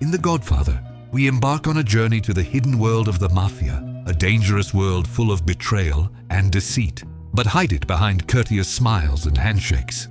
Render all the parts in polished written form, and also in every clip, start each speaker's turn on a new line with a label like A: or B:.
A: In The Godfather, we embark on a journey to the hidden world of the mafia, a dangerous world full of betrayal and deceit, but hide it behind courteous smiles and handshakes.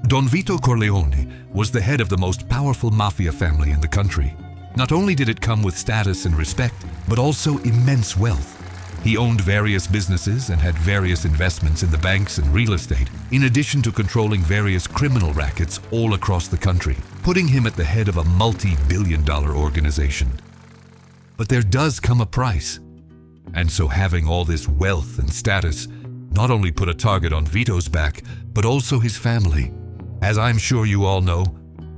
A: Don Vito Corleone was the head of the most powerful mafia family in the country. Not only did it come with status and respect, but also immense wealth. He owned various businesses and had various investments in the banks and real estate, in addition to controlling various criminal rackets all across the country, putting him at the head of a multi-billion-dollar organization. But there does come a price. And so having all this wealth and status not only put a target on Vito's back, but also his family. As I'm sure you all know,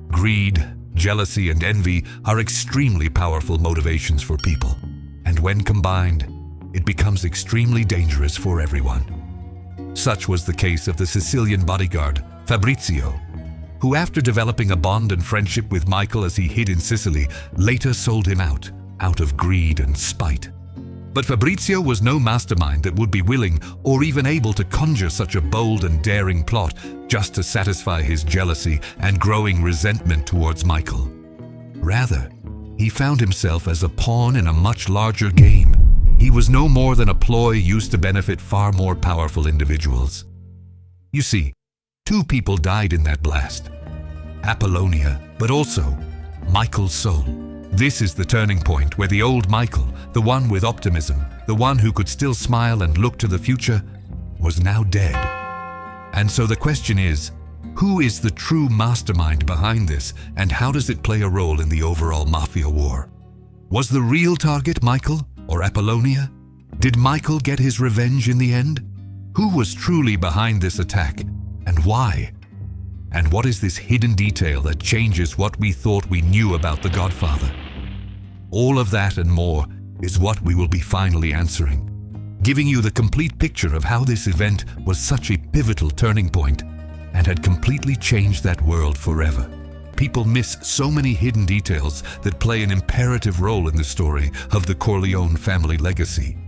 A: greed, jealousy, and envy are extremely powerful motivations for people. And when combined, it becomes extremely dangerous for everyone. Such was the case of the Sicilian bodyguard, Fabrizio, who after developing a bond and friendship with Michael as he hid in Sicily, later sold him out of greed and spite. But Fabrizio was no mastermind that would be willing or even able to conjure such a bold and daring plot just to satisfy his jealousy and growing resentment towards Michael. Rather, he found himself as a pawn in a much larger game. He was no more than a ploy used to benefit far more powerful individuals. You see, two people died in that blast. Apollonia, but also Michael's soul. This is the turning point where the old Michael, the one with optimism, the one who could still smile and look to the future, was now dead. And so the question is, who is the true mastermind behind this, and how does it play a role in the overall mafia war? Was the real target Michael or Apollonia? Did Michael get his revenge in the end? Who was truly behind this attack, and why? And what is this hidden detail that changes what we thought we knew about The Godfather? All of that and more is what we will be finally answering, giving you the complete picture of how this event was such a pivotal turning point and had completely changed that world forever. People miss so many hidden details that play an imperative role in the story of the Corleone family legacy.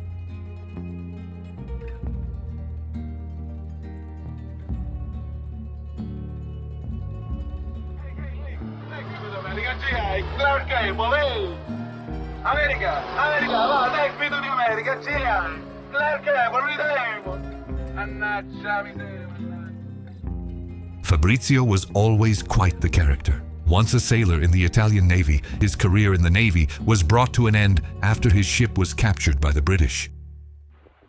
A: Fabrizio was always quite the character. Once a sailor in the Italian Navy, his career in the Navy was brought to an end after his ship was captured by the British.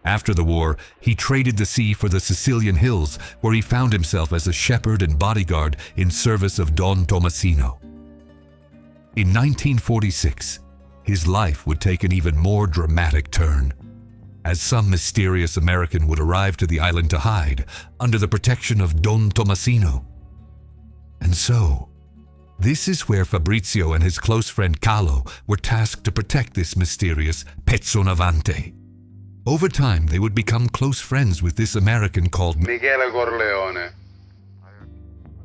A: After the war, he traded the sea for the Sicilian hills, where he found himself as a shepherd and bodyguard in service of Don Tomasino. In 1946, his life would take an even more dramatic turn, as some mysterious American would arrive to the island to hide under the protection of Don Tomasino. And so, this is where Fabrizio and his close friend Carlo were tasked to protect this mysterious Pezzo Navante. Over time, they would become close friends with this American called
B: Michele Corleone.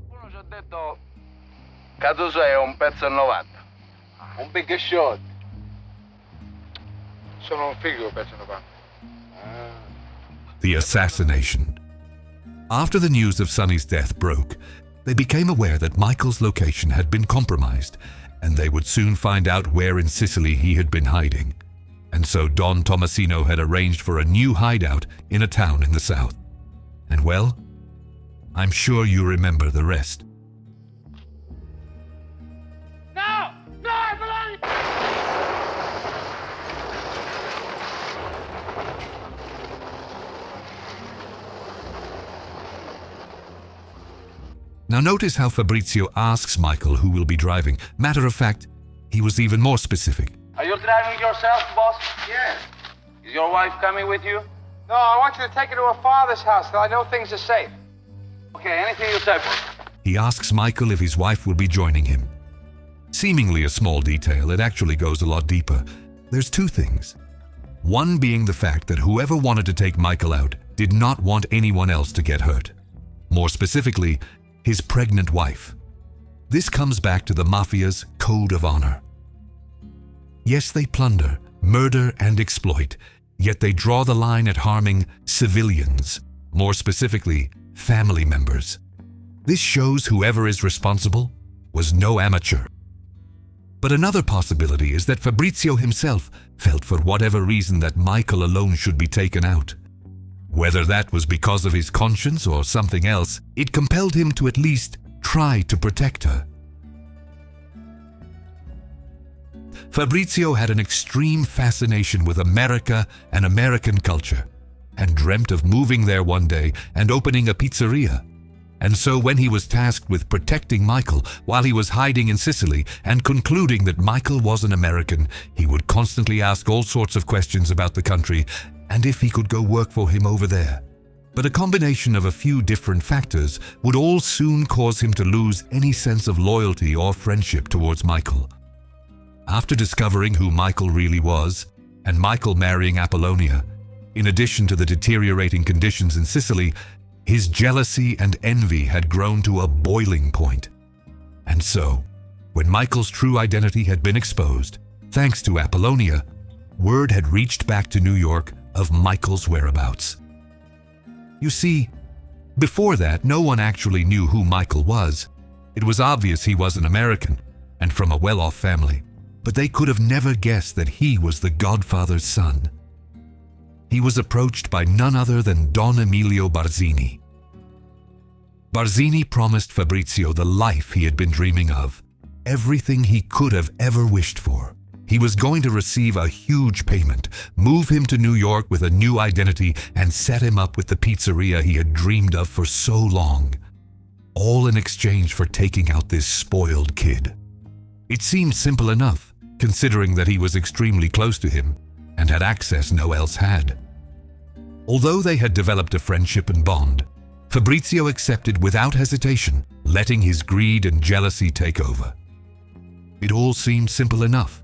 B: Qualcuno ci ha detto che tu sei un pezzo e 90, un big shot. Sono un figo pezzo e 90.
A: The assassination. After the news of Sonny's death broke, they became aware that Michael's location had been compromised, and they would soon find out where in Sicily he had been hiding. And so Don Tomasino had arranged for a new hideout in a town in the south. And well, I'm sure you remember the rest.
B: No! No,
A: Now notice how Fabrizio asks Michael who will be driving. Matter of fact, he was even more specific.
B: Are you driving yourself, boss? Yes. Is your wife coming with you?
C: No, I want you to take her to her father's house till I know things are safe.
B: Okay, anything you say, boss.
A: He asks Michael if his wife will be joining him. Seemingly a small detail, it actually goes a lot deeper. There's two things. One being the fact that whoever wanted to take Michael out did not want anyone else to get hurt. More specifically, his pregnant wife. This comes back to the mafia's code of honor. Yes, they plunder, murder, and exploit, yet they draw the line at harming civilians, more specifically, family members. This shows whoever is responsible was no amateur. But another possibility is that Fabrizio himself felt for whatever reason that Michael alone should be taken out. Whether that was because of his conscience or something else, it compelled him to at least try to protect her. Fabrizio had an extreme fascination with America and American culture, and dreamt of moving there one day and opening a pizzeria. And so when he was tasked with protecting Michael while he was hiding in Sicily and concluding that Michael was an American, he would constantly ask all sorts of questions about the country and if he could go work for him over there. But a combination of a few different factors would all soon cause him to lose any sense of loyalty or friendship towards Michael. After discovering who Michael really was, and Michael marrying Apollonia, in addition to the deteriorating conditions in Sicily, his jealousy and envy had grown to a boiling point. And so, when Michael's true identity had been exposed, thanks to Apollonia, word had reached back to New York of Michael's whereabouts. You see, before that, no one actually knew who Michael was. It was obvious he was an American and from a well-off family, but they could have never guessed that he was the Godfather's son. He was approached by none other than Don Emilio Barzini. Barzini promised Fabrizio the life he had been dreaming of, everything he could have ever wished for. He was going to receive a huge payment, move him to New York with a new identity, and set him up with the pizzeria he had dreamed of for so long, all in exchange for taking out this spoiled kid. It seemed simple enough, considering that he was extremely close to him and had access no else had. Although they had developed a friendship and bond, Fabrizio accepted without hesitation, letting his greed and jealousy take over. It all seemed simple enough.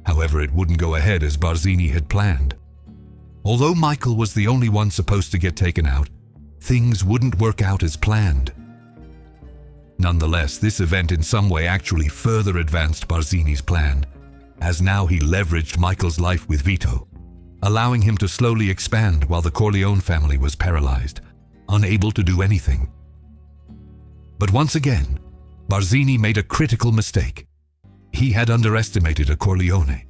A: However, it wouldn't go ahead as Barzini had planned. Although Michael was the only one supposed to get taken out, things wouldn't work out as planned. Nonetheless, this event in some way actually further advanced Barzini's plan, as now he leveraged Michael's life with Vito, allowing him to slowly expand while the Corleone family was paralyzed, unable to do anything. But once again, Barzini made a critical mistake. He had underestimated a Corleone.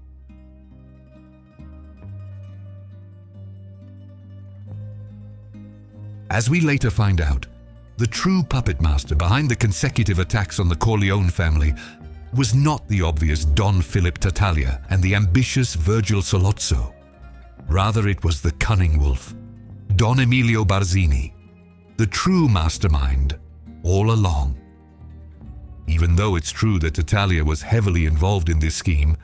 A: As we later find out, the true puppet master behind the consecutive attacks on the Corleone family was not the obvious Don Philip Tattaglia and the ambitious Virgil Sollozzo. Rather, it was the cunning wolf, Don Emilio Barzini, the true mastermind all along. Even though it's true that Tattaglia was heavily involved in this scheme,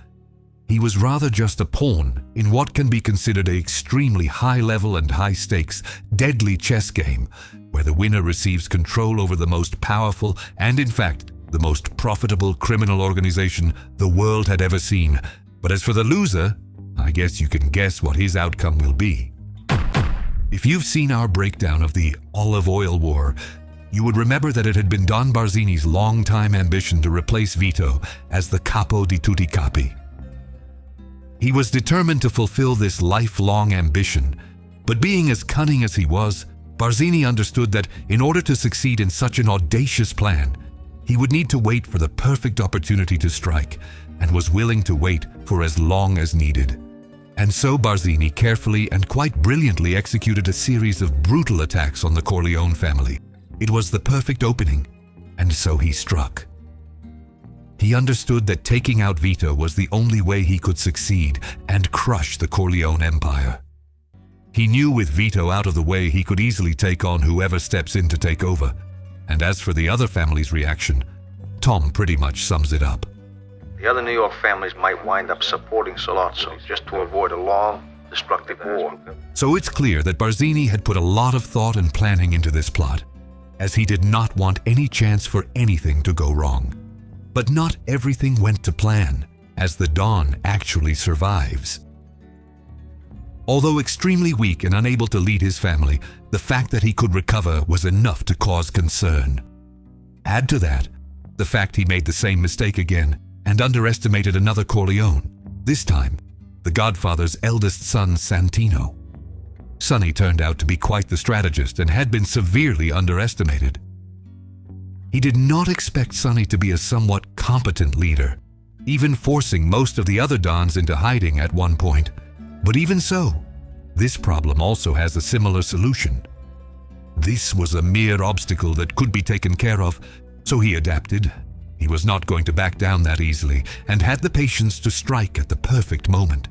A: he was rather just a pawn in what can be considered an extremely high-level and high-stakes, deadly chess game where the winner receives control over the most powerful and, in fact, the most profitable criminal organization the world had ever seen. But as for the loser, I guess you can guess what his outcome will be. If you've seen our breakdown of the Olive Oil War, you would remember that it had been Don Barzini's long-time ambition to replace Vito as the capo di tutti capi. He was determined to fulfill this lifelong ambition, but being as cunning as he was, Barzini understood that in order to succeed in such an audacious plan, he would need to wait for the perfect opportunity to strike, and was willing to wait for as long as needed. And so Barzini carefully and quite brilliantly executed a series of brutal attacks on the Corleone family. It was the perfect opening, and so he struck. He understood that taking out Vito was the only way he could succeed and crush the Corleone empire. He knew with Vito out of the way he could easily take on whoever steps in to take over, and as for the other family's reaction, Tom pretty much sums it up.
D: The other New York families might wind up supporting Sollozzo just to avoid a long, destructive war.
A: So it's clear that Barzini had put a lot of thought and planning into this plot, as he did not want any chance for anything to go wrong. But not everything went to plan, as the Don actually survives. Although extremely weak and unable to lead his family, the fact that he could recover was enough to cause concern. Add to that, the fact he made the same mistake again and underestimated another Corleone, this time the Godfather's eldest son, Santino. Sonny turned out to be quite the strategist and had been severely underestimated. He did not expect Sonny to be a somewhat competent leader, even forcing most of the other Dons into hiding at one point. But even so, this problem also has a similar solution. This was a mere obstacle that could be taken care of, so he adapted. He was not going to back down that easily and had the patience to strike at the perfect moment.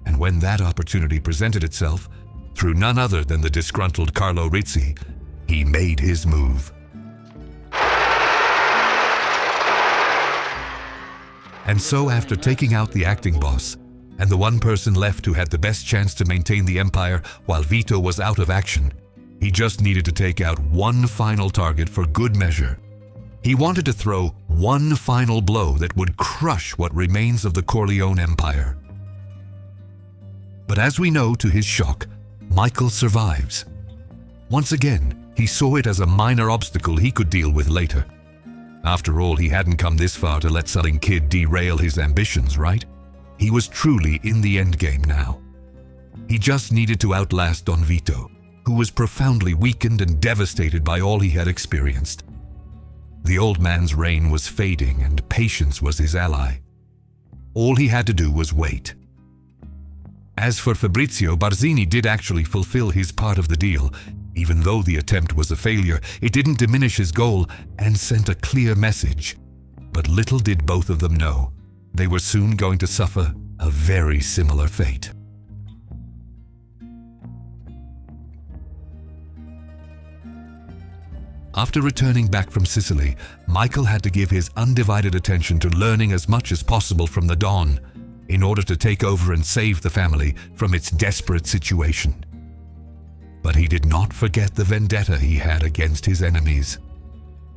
A: And when that opportunity presented itself, through none other than the disgruntled Carlo Rizzi, he made his move. And so after taking out the acting boss, and the one person left who had the best chance to maintain the empire while Vito was out of action, he just needed to take out one final target for good measure. He wanted to throw one final blow that would crush what remains of the Corleone Empire. But as we know, to his shock, Michael survives. Once again, he saw it as a minor obstacle he could deal with later. After all, he hadn't come this far to let some kid derail his ambitions, right? He was truly in the endgame now. He just needed to outlast Don Vito, who was profoundly weakened and devastated by all he had experienced. The old man's reign was fading and patience was his ally. All he had to do was wait. As for Fabrizio, Barzini did actually fulfill his part of the deal. Even though the attempt was a failure, it didn't diminish his goal and sent a clear message. But little did both of them know, they were soon going to suffer a very similar fate. After returning back from Sicily, Michael had to give his undivided attention to learning as much as possible from the Don in order to take over and save the family from its desperate situation. But he did not forget the vendetta he had against his enemies,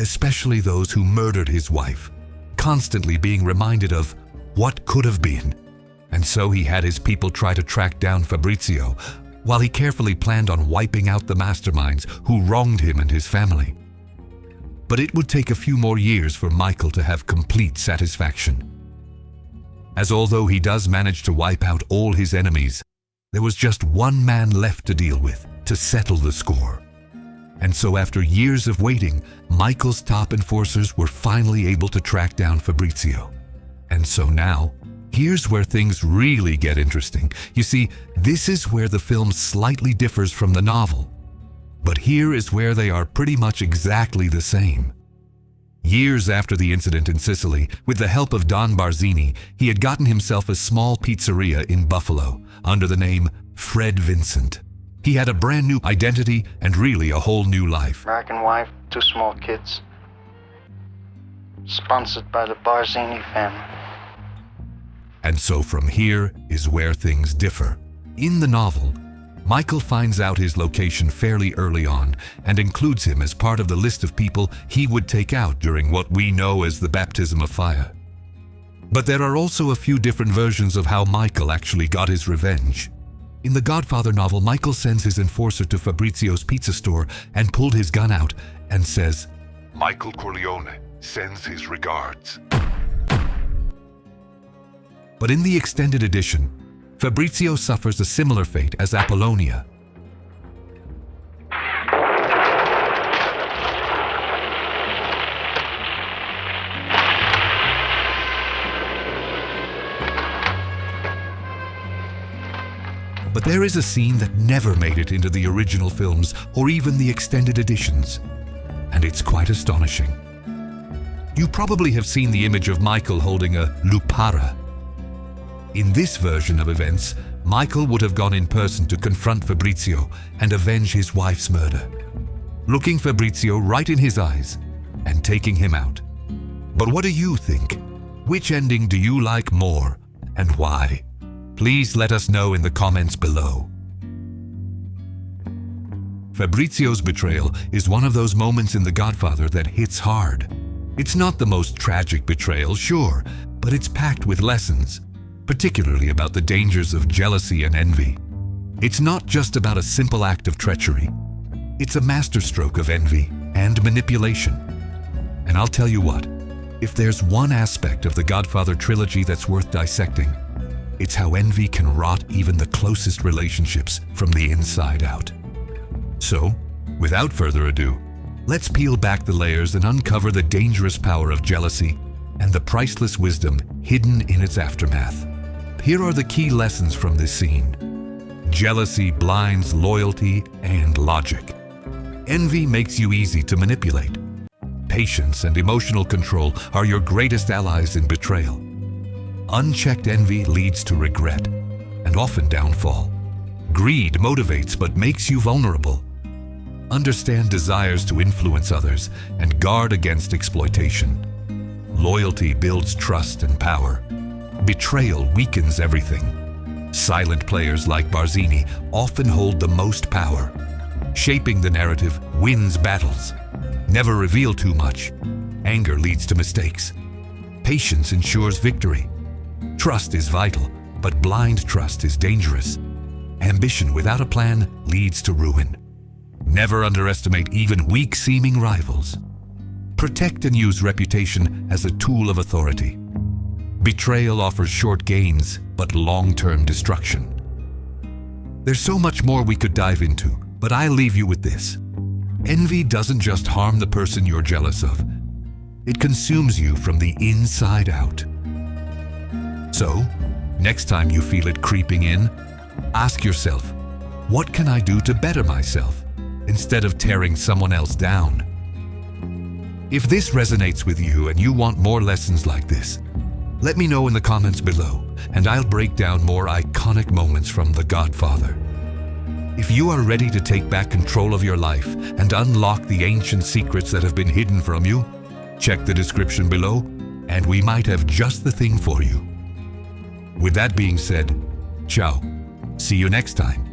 A: especially those who murdered his wife, constantly being reminded of what could have been. And so he had his people try to track down Fabrizio, while he carefully planned on wiping out the masterminds who wronged him and his family. But it would take a few more years for Michael to have complete satisfaction. As although he does manage to wipe out all his enemies, there was just one man left to deal with, to settle the score. And so after years of waiting, Michael's top enforcers were finally able to track down Fabrizio. And so now, here's where things really get interesting. You see, this is where the film slightly differs from the novel. But here is where they are pretty much exactly the same. Years after the incident in Sicily, with the help of Don Barzini, he had gotten himself a small pizzeria in Buffalo under the name Fred Vincent. He had a brand new identity and really a whole new life.
E: American wife, 2 small kids. Sponsored by the Barzini family.
A: And so from here is where things differ. In the novel, Michael finds out his location fairly early on and includes him as part of the list of people he would take out during what we know as the baptism of fire. But there are also a few different versions of how Michael actually got his revenge. In the Godfather novel, Michael sends his enforcer to Fabrizio's pizza store and pulled his gun out and says,
F: "Michael Corleone sends his regards."
A: But in the extended edition, Fabrizio suffers a similar fate as Apollonia. But there is a scene that never made it into the original films or even the extended editions, and it's quite astonishing. You probably have seen the image of Michael holding a lupara. In this version of events, Michael would have gone in person to confront Fabrizio and avenge his wife's murder, looking Fabrizio right in his eyes and taking him out. But what do you think? Which ending do you like more, and why? Please let us know in the comments below. Fabrizio's betrayal is one of those moments in The Godfather that hits hard. It's not the most tragic betrayal, sure, but it's packed with lessons, particularly about the dangers of jealousy and envy. It's not just about a simple act of treachery. It's a masterstroke of envy and manipulation. And I'll tell you what, if there's one aspect of the Godfather trilogy that's worth dissecting, it's how envy can rot even the closest relationships from the inside out. So, without further ado, let's peel back the layers and uncover the dangerous power of jealousy and the priceless wisdom hidden in its aftermath. Here are the key lessons from this scene. Jealousy blinds loyalty and logic. Envy makes you easy to manipulate. Patience and emotional control are your greatest allies in betrayal. Unchecked envy leads to regret and often downfall. Greed motivates but makes you vulnerable. Understand desires to influence others and guard against exploitation. Loyalty builds trust and power. Betrayal weakens everything. Silent players like Barzini often hold the most power. Shaping the narrative wins battles. Never reveal too much. Anger leads to mistakes. Patience ensures victory. Trust is vital, but blind trust is dangerous. Ambition without a plan leads to ruin. Never underestimate even weak-seeming rivals. Protect and use reputation as a tool of authority. Betrayal offers short gains, but long-term destruction. There's so much more we could dive into, but I'll leave you with this. Envy doesn't just harm the person you're jealous of. It consumes you from the inside out. So, next time you feel it creeping in, ask yourself, what can I do to better myself instead of tearing someone else down? If this resonates with you and you want more lessons like this, let me know in the comments below, and I'll break down more iconic moments from The Godfather. If you are ready to take back control of your life and unlock the ancient secrets that have been hidden from you, check the description below, and we might have just the thing for you. With that being said, ciao. See you next time.